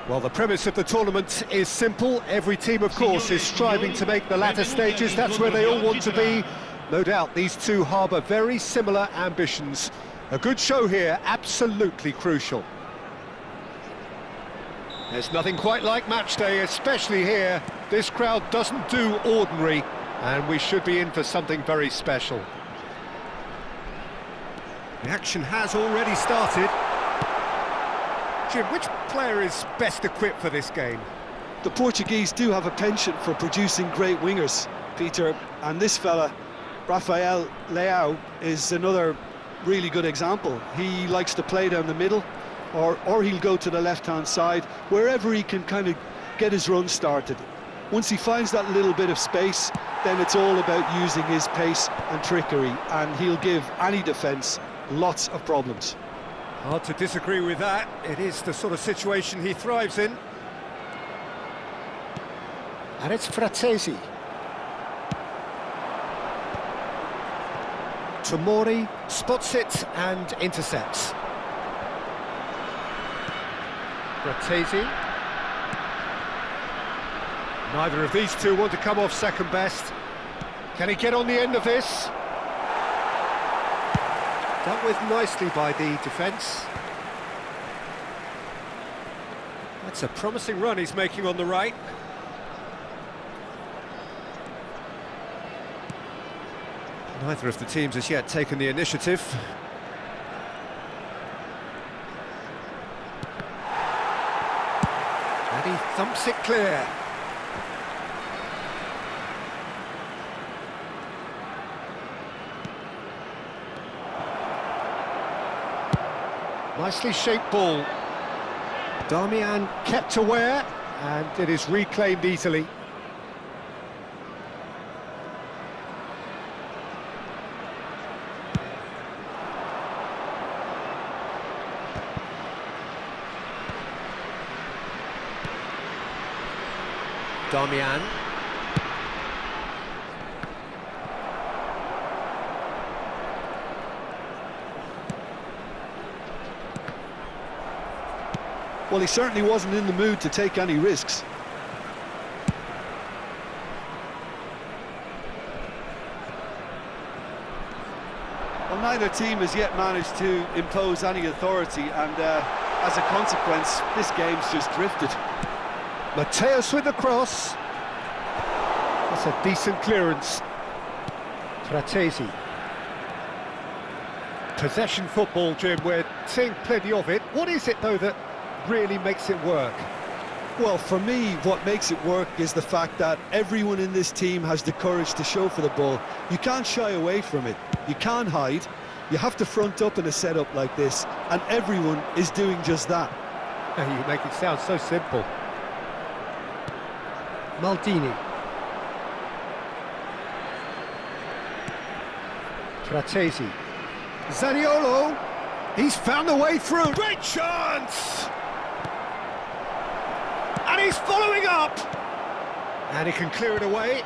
Well, the premise of the tournament is simple. Every team, of course, is striving to make the latter stages. That's where they all want to be. No doubt these two harbour very similar ambitions. A good show here, absolutely crucial. There's nothing quite like match day, especially here. This crowd doesn't do ordinary, and we should be in for something very special. The action has already started. Jim, which player is best equipped for this game? The Portuguese do have a penchant for producing great wingers, Peter, and this fella, Rafael Leao, is another really good example. He likes to play down the middle, or he'll go to the left-hand side, wherever he can kind of get his run started. Once he finds that little bit of space, then it's all about using his pace and trickery, and he'll give any defence lots of problems. Hard to disagree with that. It is the sort of situation he thrives in. And it's Fratesi. Tomori spots it and intercepts. Fratesi. Neither of these two want to come off second best. Can he get on the end of this? Dealt with nicely by the defence. That's a promising run he's making on the right. Neither of the teams has yet taken the initiative. And he thumps it clear. Nicely shaped ball. Darmian kept aware, and it is reclaimed easily. Darmian. Well, he certainly wasn't in the mood to take any risks. Well, neither team has yet managed to impose any authority, and as a consequence, this game's just drifted. Mateus with the cross. That's a decent clearance. Fratesi. Possession football, Jim, we're seeing plenty of it. What is it, though, that really makes it work? Well, for me, what makes it work is the fact that everyone in this team has the courage to show for the ball. You can't shy away from it. You can't hide. You have to front up in a setup like this, and everyone is doing just that. You make it sound so simple. Maldini. Fratesi. Zaniolo. He's found a way through. Great chance! And he's following up! And he can clear it away.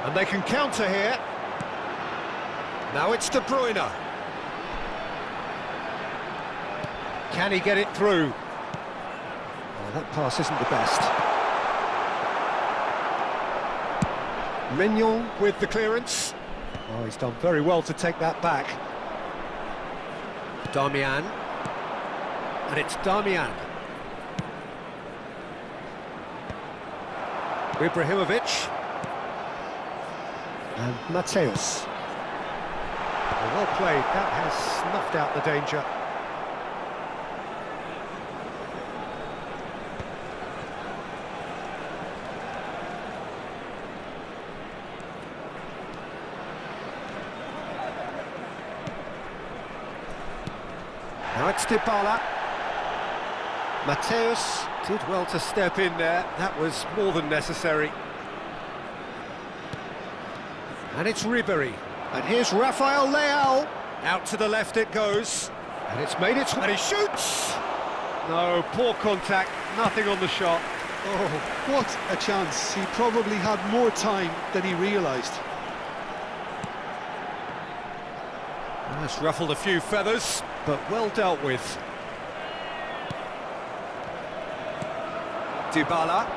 And they can counter here. Now it's De Bruyne. Can he get it through? Oh, that pass isn't the best. Mignon with the clearance. Oh, he's done very well to take that back. Darmian. And it's Darmian. Ibrahimovic. And Mateus. Well played, that has snuffed out the danger. Now it's Dybala. Mateus did well to step in there. That was more than necessary. And it's Ribery. And here's Rafael Leao. Out to the left it goes. And it's made its way. And he shoots! No, poor contact. Nothing on the shot. Oh, what a chance. He probably had more time than he realised. That's ruffled a few feathers, but well dealt with. Dybala.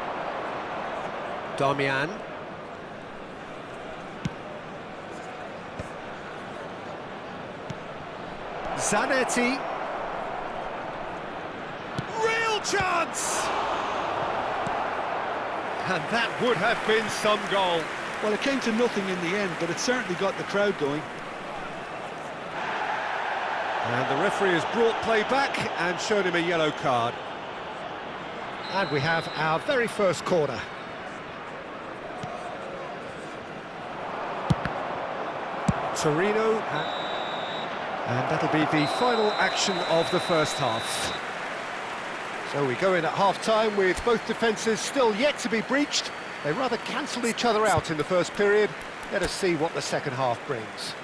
Darmian. Zanetti. Real chance! And that would have been some goal. Well, it came to nothing in the end, but it certainly got the crowd going. And the referee has brought play back and shown him a yellow card. And we have our very first corner. Torino, and that'll be the final action of the first half. So we go in at half-time with both defences still yet to be breached. They rather cancelled each other out in the first period. Let us see what the second half brings.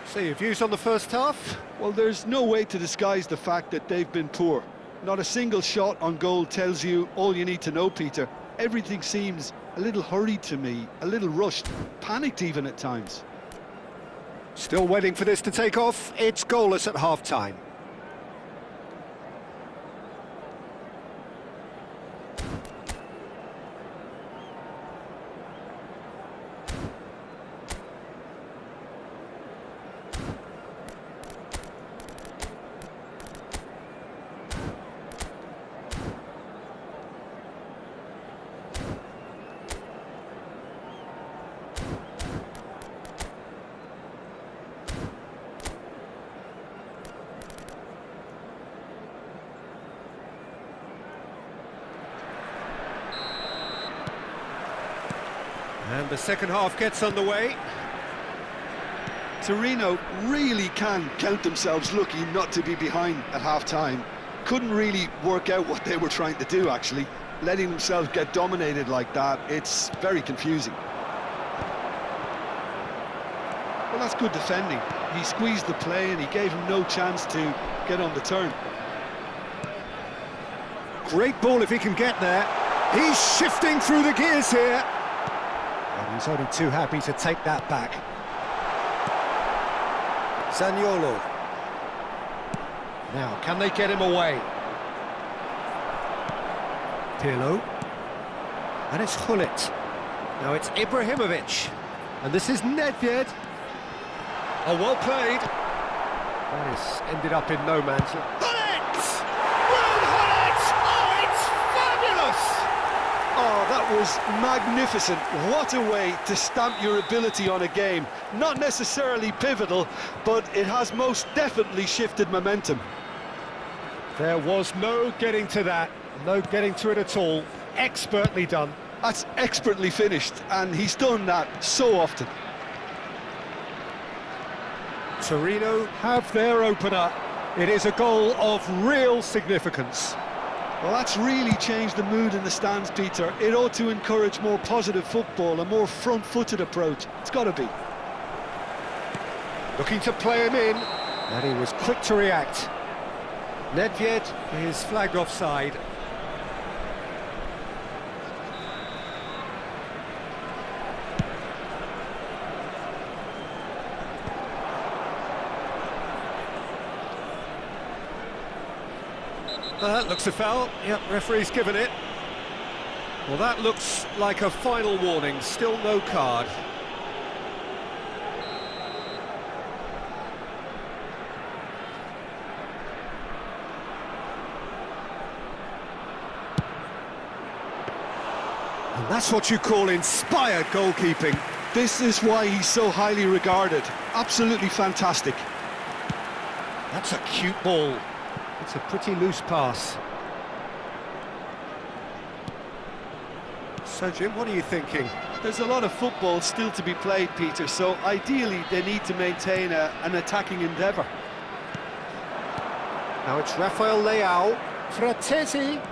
So your views on the first half? Well, there's no way to disguise the fact that they've been poor. Not a single shot on goal tells you all you need to know, Peter. Everything seems a little hurried to me, a little rushed, panicked even at times. Still waiting for this to take off. It's goalless at half-time. And the second half gets underway. Torino really can count themselves lucky not to be behind at half-time. Couldn't really work out what they were trying to do, actually. Letting themselves get dominated like that, it's very confusing. Well, that's good defending. He squeezed the play and he gave him no chance to get on the turn. Great ball if he can get there. He's shifting through the gears here. And he's only too happy to take that back. Zaniolo. Now, can they get him away? Pirlo. And it's Hullet. Now it's Ibrahimovic. And this is Nedved. Oh, well played. That is ended up in no man's land. Hullet! Ruud Hullet! Oh, it's fabulous! Oh, that was magnificent. What a way to stamp your ability on a game. Not necessarily pivotal, but it has most definitely shifted momentum. There was no getting to that. No getting to it at all. Expertly done. That's expertly finished, and he's done that so often. Torino have their opener. It is a goal of real significance. Well, that's really changed the mood in the stands, Peter. It ought to encourage more positive football, a more front-footed approach. It's got to be. Looking to play him in, and he was quick to react. Nedved is flagged offside. That looks a foul. Yep, referee's given it. Well, that looks like a final warning. Still no card. And that's what you call inspired goalkeeping. This is why he's so highly regarded. Absolutely fantastic. That's a cute ball. It's a pretty loose pass. So, Jim, what are you thinking? There's a lot of football still to be played, Peter, so ideally they need to maintain an attacking endeavour. Now it's Rafael Leao. Fratesi.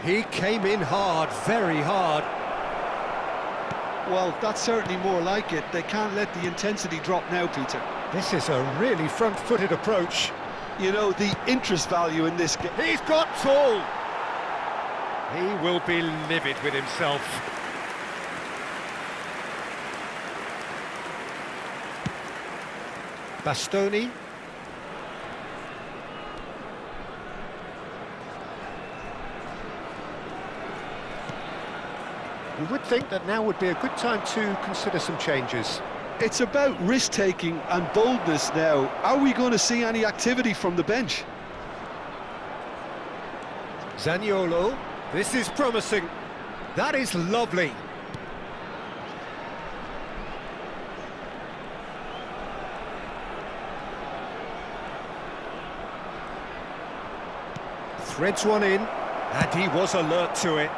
He came in hard, very hard. Well, that's certainly more like it. They can't let the intensity drop now, Peter. This is a really front-footed approach. You know, the interest value in this game. He's got tall. He will be livid with himself. Bastoni. You would think that now would be a good time to consider some changes. It's about risk-taking and boldness now. Are we going to see any activity from the bench? Zaniolo, this is promising. That is lovely. Threads one in, and he was alert to it.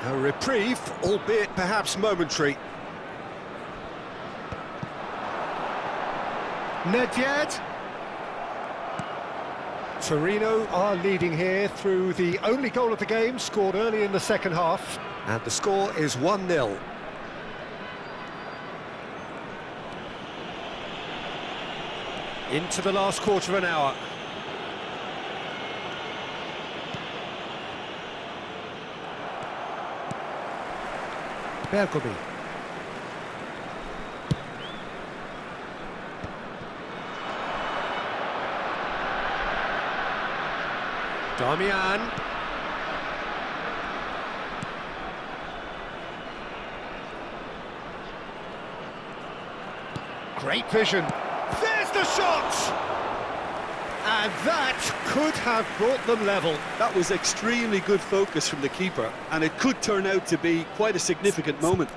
A reprieve, albeit perhaps momentary. Nedved. Torino are leading here through the only goal of the game, scored early in the second half, and the score is 1-0. Into the last quarter of an hour. Bergomi. Damian. Great vision. There's the shot! And that could have brought them level. That was extremely good focus from the keeper, and it could turn out to be quite a significant moment.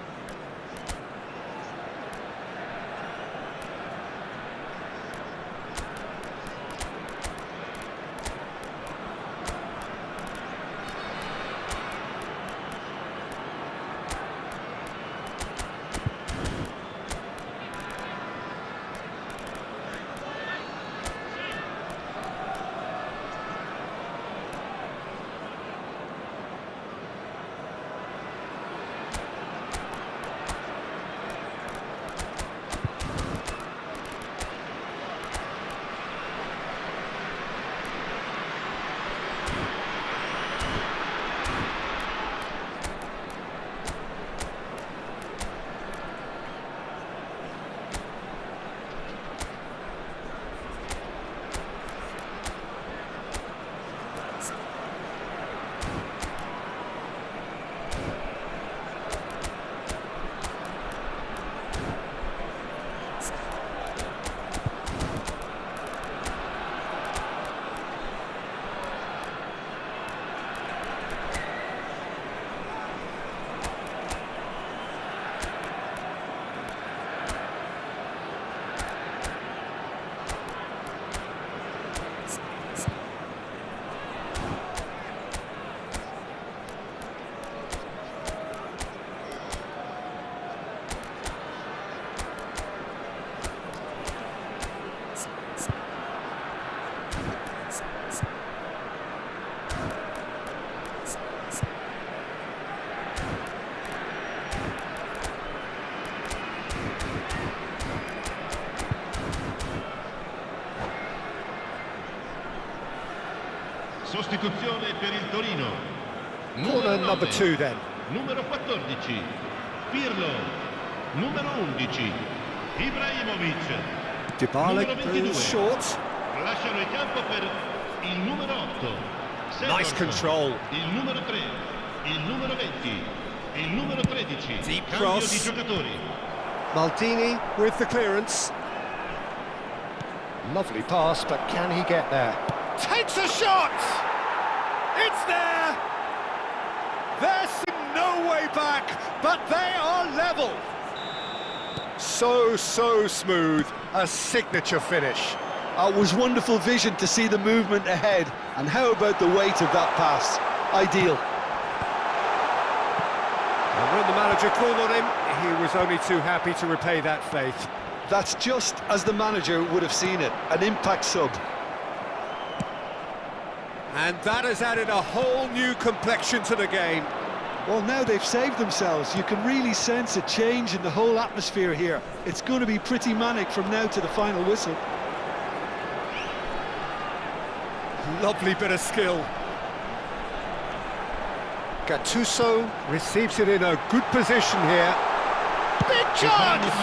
Sostituzione per il Torino. Corner number 2 then. Numero 14, Pirlo. Numero 11, Ibrahimovic. Dybala Numero 22. goes short. Lasciano il campo per il numero 8. Nice control. Il numero 3, il numero 20, il numero 13. Deep Cambio cross. di giocatori. Maldini with the clearance. Lovely pass, but can he get there? Takes a shot! It's there! There's no way back, but they are level. So smooth, a signature finish. It was wonderful vision to see the movement ahead, and how about the weight of that pass? Ideal. And when the manager called on him, he was only too happy to repay that faith. That's just as the manager would have seen it, an impact sub. And that has added a whole new complexion to the game. Well, now they've saved themselves. You can really sense a change in the whole atmosphere here. It's going to be pretty manic from now to the final whistle. Lovely bit of skill. Gattuso receives it in a good position here. Big chance!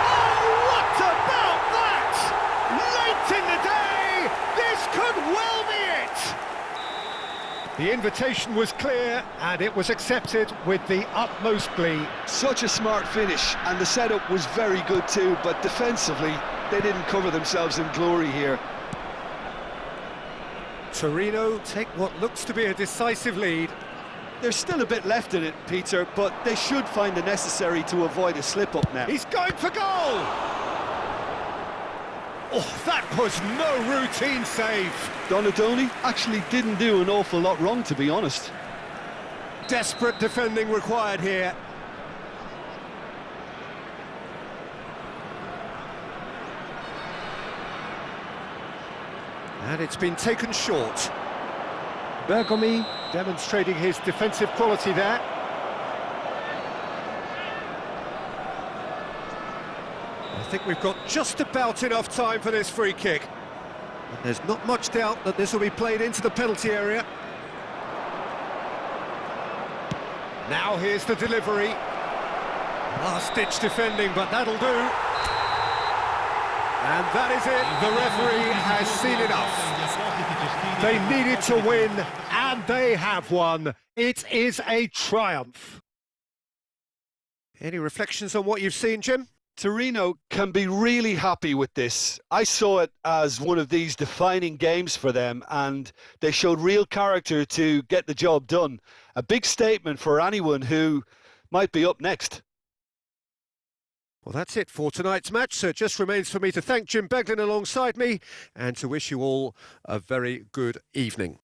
Oh, what about that? Late in the day, this could well be it! The invitation was clear and it was accepted with the utmost glee. Such a smart finish, and the setup was very good too, but defensively they didn't cover themselves in glory here. Torino take what looks to be a decisive lead. There's still a bit left in it, Peter, but they should find the necessary to avoid a slip-up now. He's going for goal! Oh, that was no routine save. Donadoni actually didn't do an awful lot wrong, to be honest. Desperate defending required here. And it's been taken short. Bergomi demonstrating his defensive quality there. I think we've got just about enough time for this free kick. And there's not much doubt that this will be played into the penalty area. Now here's the delivery. Last-ditch defending, but that'll do. And that is it. The referee has seen enough. They needed to win, and they have won. It is a triumph. Any reflections on what you've seen, Jim? Torino can be really happy with this. I saw it as one of these defining games for them, and they showed real character to get the job done. A big statement for anyone who might be up next. Well, that's it for tonight's match, so it just remains for me to thank Jim Beglin alongside me and to wish you all a very good evening.